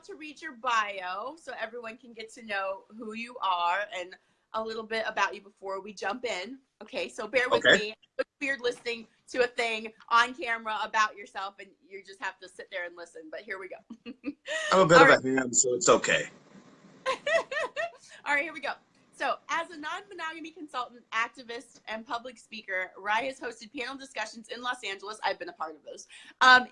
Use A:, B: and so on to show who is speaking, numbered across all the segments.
A: to read your bio so everyone can get to know who you are and a little bit about you before we jump in. Okay, so bear with me. It's weird listening to a thing on camera about yourself, and you just have to sit there and listen. But here we go.
B: I'm a bit of a ham, so it's okay.
A: All right, here we go. So, as a non-monogamy consultant, activist, and public speaker, Wry has hosted panel discussions in Los Angeles. I've been a part of those,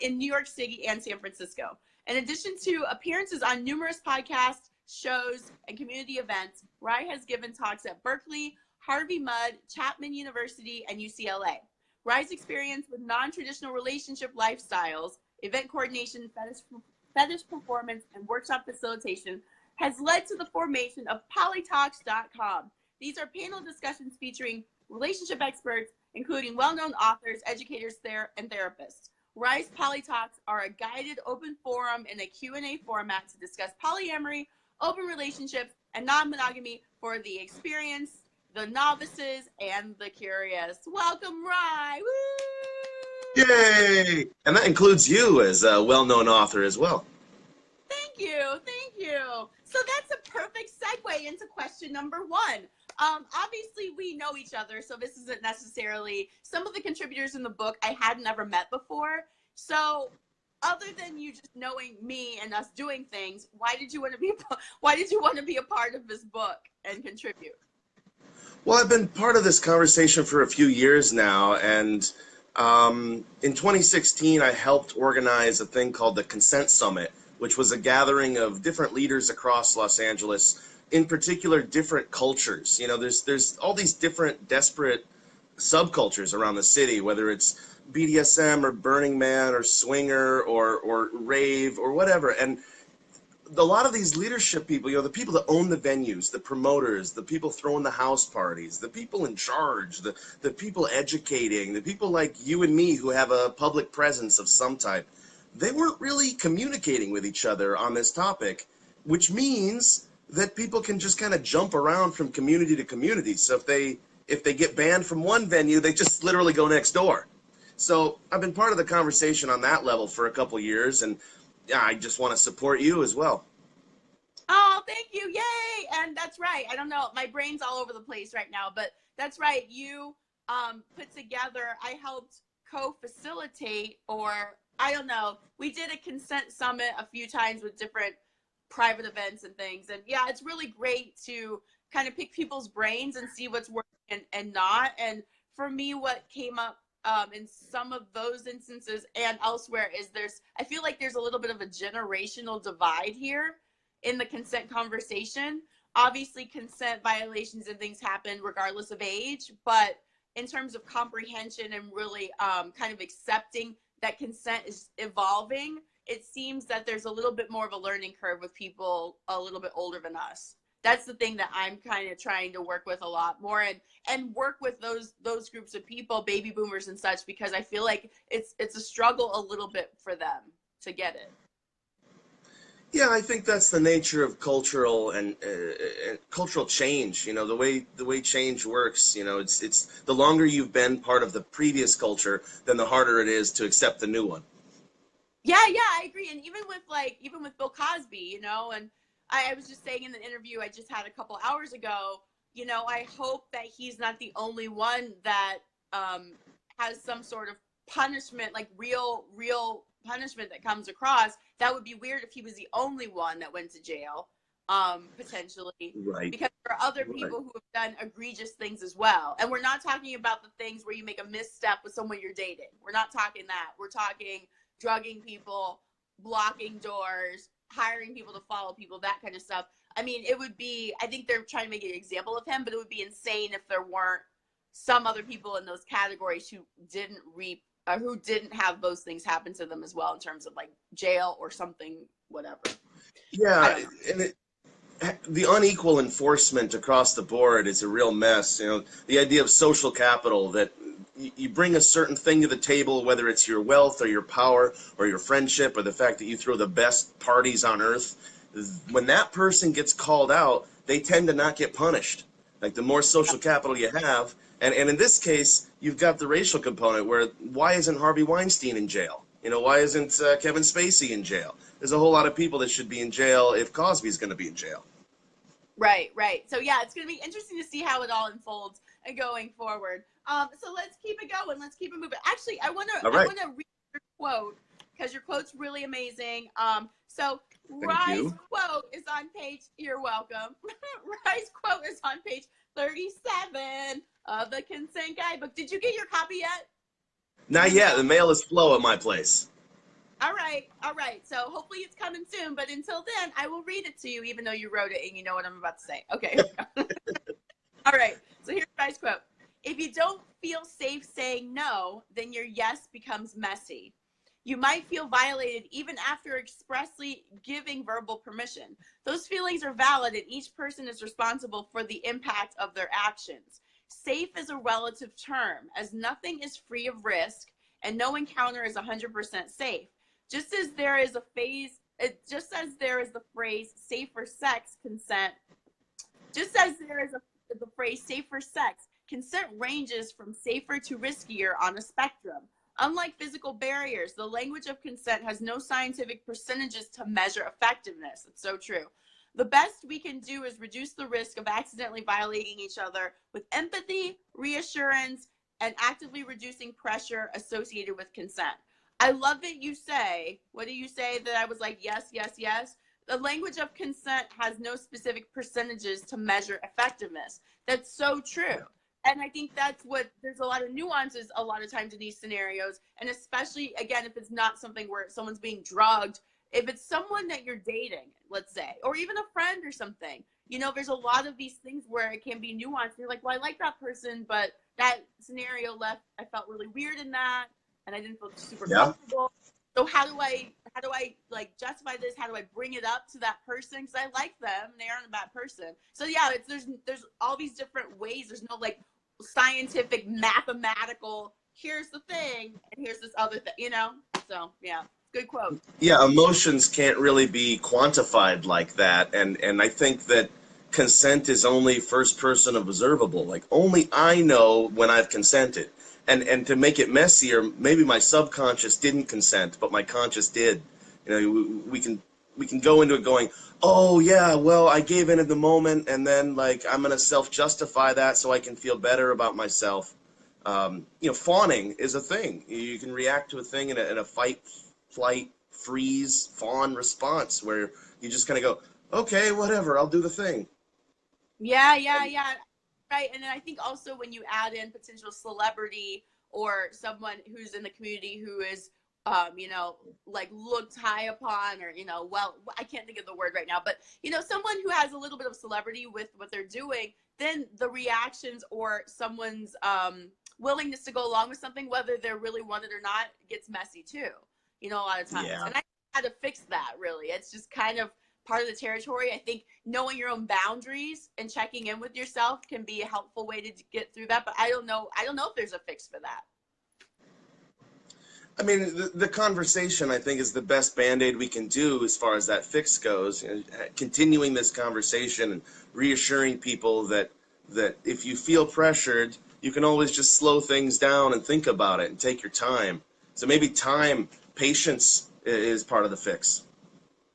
A: in New York City and San Francisco. In addition to appearances on numerous podcasts, shows, and community events, Wry has given talks at Berkeley, Harvey Mudd, Chapman University, and UCLA. Wry's experience with non-traditional relationship lifestyles, event coordination, fetish performance, and workshop facilitation has led to the formation of polytalks.com. These are panel discussions featuring relationship experts, including well-known authors, educators, and therapists. Wry's Polytalks are a guided open forum in a Q&A format to discuss polyamory, open relationships, and non-monogamy for the experienced, the novices, and the curious. Welcome, Wry! Woo!
B: Yay! And that includes you as a well-known author as well.
A: Thank you, thank you. So that's a perfect segue into question number one. Obviously, we know each other, so this isn't necessarily, some of the contributors in the book I hadn't ever met before. So other than you just knowing me and us doing things, why did you want to be a part of this book and contribute?
B: Well, I've been part of this conversation for a few years now, and in 2016, I helped organize a thing called the Consent Summit, which was a gathering of different leaders across Los Angeles, in particular different cultures. You know, there's all these different desperate subcultures around the city, whether it's BDSM or Burning Man or swinger or rave or whatever. And a lot of these leadership people, you know, the people that own the venues, the promoters, the people throwing the house parties, the people in charge, the people educating, the people like you and me who have a public presence of some type, they weren't really communicating with each other on this topic, which means that people can just kind of jump around from community to community. So if they get banned from one venue, they just literally go next door. So I've been part of the conversation on that level for a couple of years, and I just want to support you as well.
A: Oh, thank you. Yay. And that's right. I don't know. My brain's all over the place right now, but that's right. You put together, I helped co-facilitate, or I don't know. We did a consent summit a few times with different private events and things. And yeah, it's really great to kind of pick people's brains and see what's working and not. And for me, what came up in some of those instances and elsewhere is I feel like there's a little bit of a generational divide here in the consent conversation. Obviously, consent violations and things happen regardless of age, but in terms of comprehension and really kind of accepting that consent is evolving, it seems that there's a little bit more of a learning curve with people a little bit older than us. That's the thing that I'm kind of trying to work with a lot more and work with those groups of people, baby boomers and such, because I feel like it's a struggle a little bit for them to get it.
B: Yeah, I think that's the nature of cultural and cultural change. You know, the way change works. You know, it's the longer you've been part of the previous culture, then the harder it is to accept the new one.
A: Yeah, I agree. And even with Bill Cosby, you know, and I was just saying in the interview I just had a couple hours ago, you know, I hope that he's not the only one that has some sort of punishment, like real punishment that comes across. That would be weird if he was the only one that went to jail, potentially.
B: Right.
A: Because there are other people who have done egregious things as well. And we're not talking about the things where you make a misstep with someone you're dating. We're not talking that. We're talking drugging people, blocking doors, hiring people to follow people, that kind of stuff. I mean, I think they're trying to make an example of him, but it would be insane if there weren't some other people in those categories who didn't have those things happen to them as well, in terms of like jail or something, whatever.
B: Yeah, and the unequal enforcement across the board is a real mess. You know, the idea of social capital, that you bring a certain thing to the table, whether it's your wealth or your power or your friendship or the fact that you throw the best parties on earth. When that person gets called out, they tend to not get punished. Like, the more social capital you have, and in this case, you've got the racial component where why isn't Harvey Weinstein in jail? You know, why isn't Kevin Spacey in jail? there's a whole lot of people that should be in jail if Cosby's going to be in jail.
A: Right, right. So yeah, it's going to be interesting to see how it all unfolds and going forward. So let's keep it going. Let's keep it moving. Actually, I want to read your quote because your quote's really amazing. So Wry's quote is on page. You're welcome. Wry's quote is on page 37 of the Consent Guidebook. Did you get your copy yet?
B: Not yet. The mail is slow at my place.
A: All right, all right. So hopefully it's coming soon. But until then, I will read it to you, even though you wrote it and you know what I'm about to say. Okay. All right. So here's Wry's quote. If you don't feel safe saying no, then your yes becomes messy. You might feel violated even after expressly giving verbal permission. Those feelings are valid, and each person is responsible for the impact of their actions. Safe is a relative term, as nothing is free of risk, and no encounter is 100% safe. Just as there is the phrase safer sex consent, just as there is the phrase safer sex, consent ranges from safer to riskier on a spectrum. Unlike physical barriers, the language of consent has no scientific percentages to measure effectiveness. It's so true. The best we can do is reduce the risk of accidentally violating each other with empathy, reassurance, and actively reducing pressure associated with consent. I love that you say, what do you say that I was like, yes, yes, yes? The language of consent has no specific percentages to measure effectiveness. That's so true. And I think that's what, there's a lot of nuances a lot of times in these scenarios. And especially, again, if it's not something where someone's being drugged, if it's someone that you're dating, let's say, or even a friend or something, you know, there's a lot of these things where it can be nuanced. You're like, well, I like that person, but that scenario I felt really weird in that, and I didn't feel super comfortable. So how do I like justify this? How do I bring it up to that person? Because I like them and they aren't a bad person. So yeah, there's all these different ways. There's no like scientific, mathematical, here's the thing and here's this other thing, you know? So yeah, good quote.
B: Yeah, emotions can't really be quantified like that. And I think that consent is only first person observable. Like only I know when I've consented. And to make it messier, maybe my subconscious didn't consent, but my conscious did. You know, we can go into it going, oh yeah, well I gave in at the moment, and then like I'm gonna self-justify that so I can feel better about myself. You know, fawning is a thing. You can react to a thing in a fight, flight, freeze, fawn response where you just kind of go, okay, whatever, I'll do the thing.
A: Yeah. Right. And then I think also when you add in potential celebrity or someone who's in the community who is, you know, like looked high upon, or, you know, well, I can't think of the word right now, but, you know, someone who has a little bit of celebrity with what they're doing, then the reactions or someone's willingness to go along with something, whether they're really wanted or not, gets messy too, you know, a lot of times.
B: Yeah.
A: And I had to fix that, really. It's just kind of part of the territory. I think knowing your own boundaries and checking in with yourself can be a helpful way to get through that. But I don't know if there's a fix for that.
B: I mean, the conversation, I think, is the best Band-Aid we can do as far as that fix goes. You know, continuing this conversation and reassuring people that if you feel pressured, you can always just slow things down and think about it and take your time. So maybe patience is part of the fix.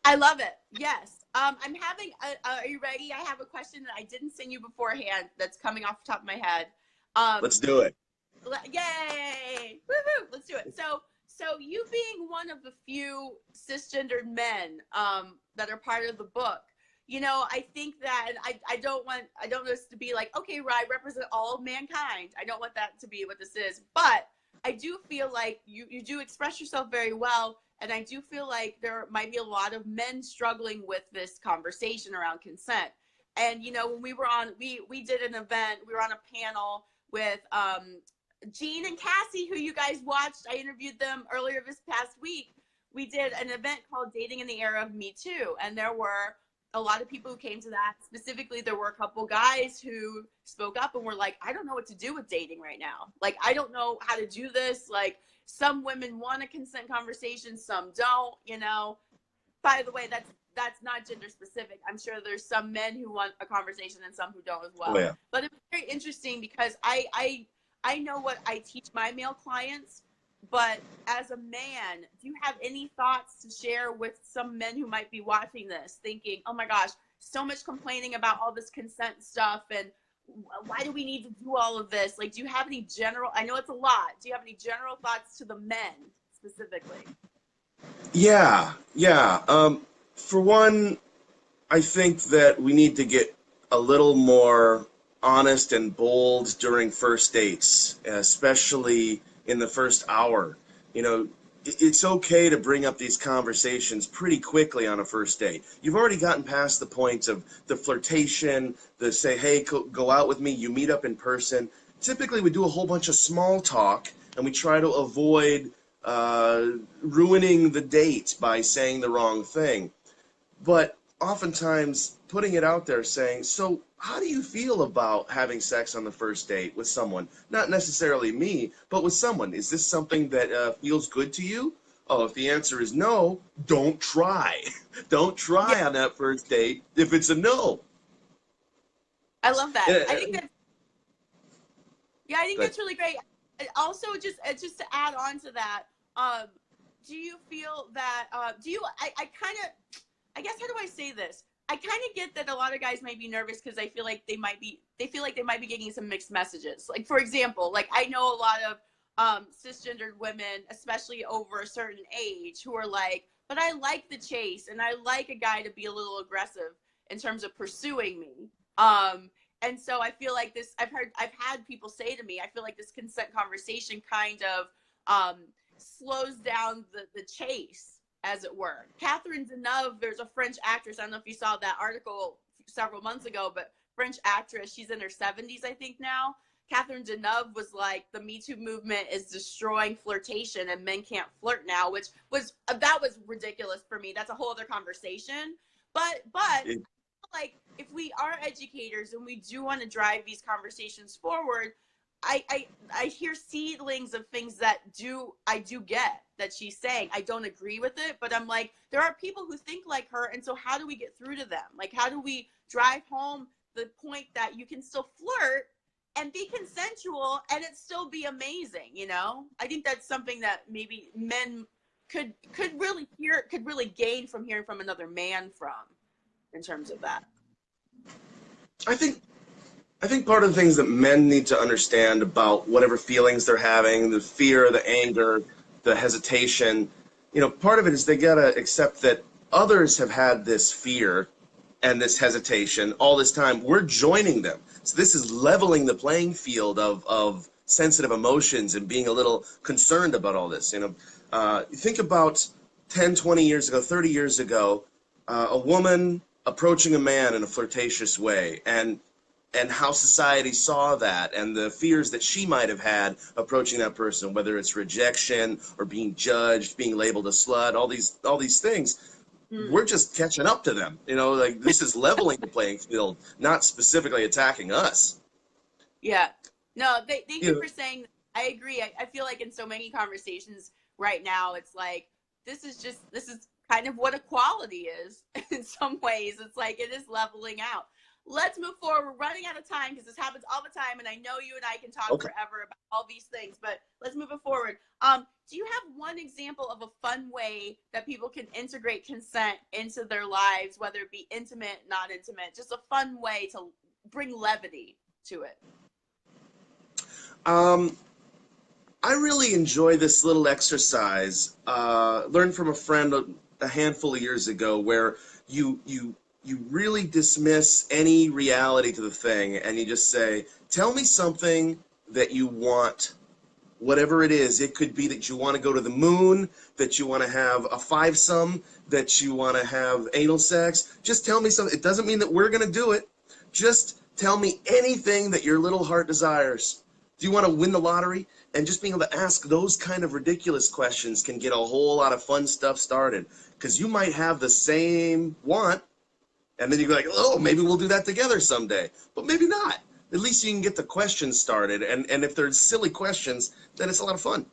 A: I love it. Yes. I'm having, are you ready? I have a question that I didn't send you beforehand that's coming off the top of my head.
B: Let's do it.
A: Yay! Woohoo! Let's do it. So you being one of the few cisgendered men that are part of the book, you know, I think that I don't want this to be like, okay, Wry, represent all of mankind. I don't want that to be what this is. But I do feel like you do express yourself very well. And I do feel like there might be a lot of men struggling with this conversation around consent. And, you know, when we were on, we did an event, we were on a panel with Jean and Cassie, who you guys watched. I interviewed them earlier this past week. We did an event called Dating in the Era of Me Too. And there were a lot of people who came to that. Specifically, there were a couple guys who spoke up and were like, I don't know what to do with dating right now. Like, I don't know how to do this. Like, some women want a consent conversation, some don't, you know. By the way, that's not gender specific. I'm sure there's some men who want a conversation and some who don't as well.
B: Oh, yeah.
A: But it's very interesting because I know what I teach my male clients, But as a man, do you have any thoughts to share with some men who might be watching this thinking, oh my gosh, so much complaining about all this consent stuff, and why do we need to do all of this? Like, do you have any general, I know it's a lot, do you have any general thoughts to the men specifically?
B: Yeah, yeah. For one, I think that we need to get a little more honest and bold during first dates, especially in the first hour. You know, it's okay to bring up these conversations pretty quickly on a first date. You've already gotten past the point of the flirtation, the say, hey, go out with me, you meet up in person. Typically, we do a whole bunch of small talk and we try to avoid ruining the date by saying the wrong thing. But oftentimes putting it out there saying, so how do you feel about having sex on the first date with someone? Not necessarily me, but with someone. Is this something that feels good to you? Oh, if the answer is no, don't try. Don't
A: Yeah,
B: try on that first date if it's a no.
A: I love that. I think
B: Uh,
A: that's, yeah, I think
B: but
A: that's really great. Also, just to add on to that, um, do you feel that, do you, I kind of, I guess, how do I say this? I kind of get that a lot of guys might be nervous because I feel like they feel like they might be getting some mixed messages. Like, for example, like I know a lot of cisgendered women, especially over a certain age, who are like, but I like the chase and I like a guy to be a little aggressive in terms of pursuing me. And so I feel like this, I've had people say to me, I feel like this consent conversation kind of slows down the chase, as it were. Catherine Deneuve, there's a French actress. I don't know if you saw that article several months ago, but French actress, she's in her 70s, I think now. Catherine Deneuve was like, the Me Too movement is destroying flirtation and men can't flirt now, which was, that was ridiculous for me. That's a whole other conversation. But
B: it,
A: like, if we are educators and we do want to drive these conversations forward, I hear seedlings of things that I do get that she's saying. I don't agree with it, but I'm like, there are people who think like her, and so how do we get through to them? Like, how do we drive home the point that you can still flirt and be consensual and it still be amazing, you know? I think that's something that maybe men could really gain from hearing from another man from, in terms of that.
B: I think I think part of the things that men need to understand about whatever feelings they're having, the fear, the anger, the hesitation, part of it is they gotta accept that others have had this fear and this hesitation all this time. We're joining them. So this is leveling the playing field of sensitive emotions and being a little concerned about all this. Think about 10, 20 years ago, 30 years ago, a woman approaching a man in a flirtatious way, and how society saw that and the fears that she might have had approaching that person, whether it's rejection or being judged, being labeled a slut, all these things.
A: Mm.
B: We're just catching up to them. Like this is leveling the playing field, not specifically attacking us.
A: Yeah. No, thank you
B: You
A: for saying that. I agree. I feel like in so many conversations right now, it's like, this is kind of what equality is in some ways. It's like it is leveling out. Let's move forward. We're running out of time because this happens all the time. And I know you and I can talk
B: okay.
A: forever about all these things, but let's move it forward. Do you have one example of a fun way that people can integrate consent into their lives, whether it be intimate, not intimate, just a fun way to bring levity to it?
B: Um, I really enjoy this little exercise. Learned from a friend a handful of years ago, where you really dismiss any reality to the thing, and you just say, "Tell me something that you want." Whatever it is, it could be that you want to go to the moon, that you want to have a fivesome, that you want to have anal sex. Just tell me something. It doesn't mean that we're going to do it. Just tell me anything that your little heart desires. Do you want to win the lottery? And just being able to ask those kind of ridiculous questions can get a whole lot of fun stuff started. Because you might have the same want, and then you go like, oh, maybe we'll do that together someday. But maybe not. At least you can get the questions started. And if they're silly questions, then it's a lot of fun.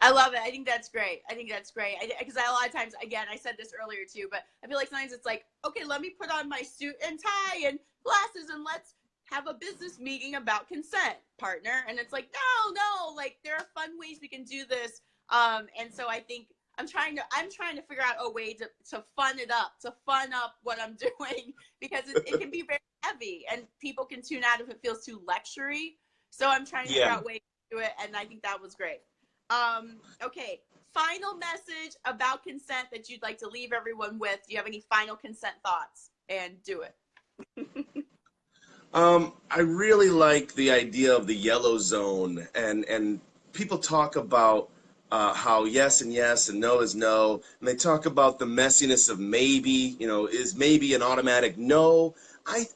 A: I love it. I think that's great. I think that's great. Because a lot of times, again, I said this earlier too, but I feel like sometimes it's like, okay, let me put on my suit and tie and glasses and let's have a business meeting about consent, partner. And it's like, no, like there are fun ways we can do this. And so I think I'm trying to figure out a way to fun it up, to fun up what I'm doing, because it can be very heavy and people can tune out if it feels too lectury. So I'm trying to figure out ways to do it. And I think that was great. Okay. Final message about consent that you'd like to leave everyone with. Do you have any final consent thoughts? And do it.
B: I really like the idea of the yellow zone, and people talk about how yes and yes and no is no, and they talk about the messiness of maybe, is maybe an automatic no. I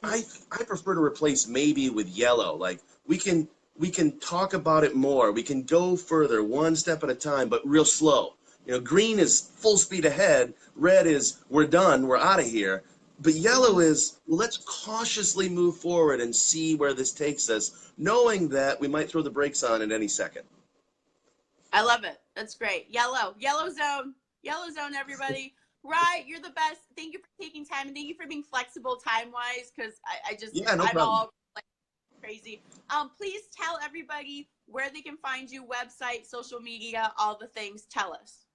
B: prefer to replace maybe with yellow. Like we can talk about it more. We can go further, one step at a time, but real slow. Green is full speed ahead. Red is we're done, we're out of here. But yellow is, well, let's cautiously move forward and see where this takes us, knowing that we might throw the brakes on at any second.
A: I love it. That's great. Yellow zone, everybody. Wry, you're the best. Thank you for taking time, and thank you for being flexible time-wise, because I'm all like crazy. Please tell everybody where they can find you, website, social media, all the things. Tell us.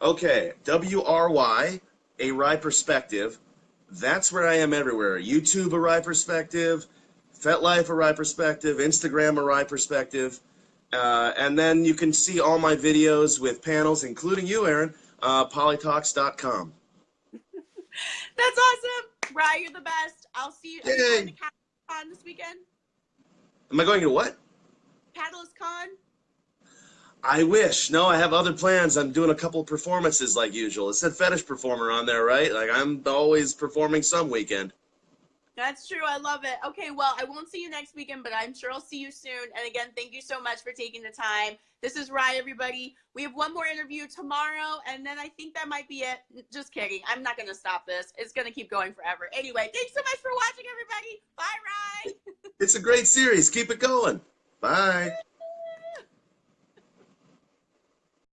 B: Okay, WRY, a Wry Perspective. That's where I am everywhere. YouTube, a Wry Perspective. FetLife, a Wry Perspective. Instagram, a Wry Perspective. And then you can see all my videos with panels, including you, Erin, polytalks.com.
A: That's awesome. Wry, you're the best. I'll see you. Are you going to Catalyst Con this weekend?
B: Am I going to what?
A: Catalyst Con?
B: I wish. No, I have other plans. I'm doing a couple of performances like usual. It said fetish performer on there, right? Like I'm always performing some weekend.
A: That's true. I love it. Okay, well, I won't see you next weekend, but I'm sure I'll see you soon. And again, thank you so much for taking the time. This is Wry, everybody. We have one more interview tomorrow, and then I think that might be it. Just kidding. I'm not going to stop this. It's going to keep going forever. Anyway, thanks so much for watching, everybody. Bye, Wry.
B: It's a great series. Keep it going. Bye.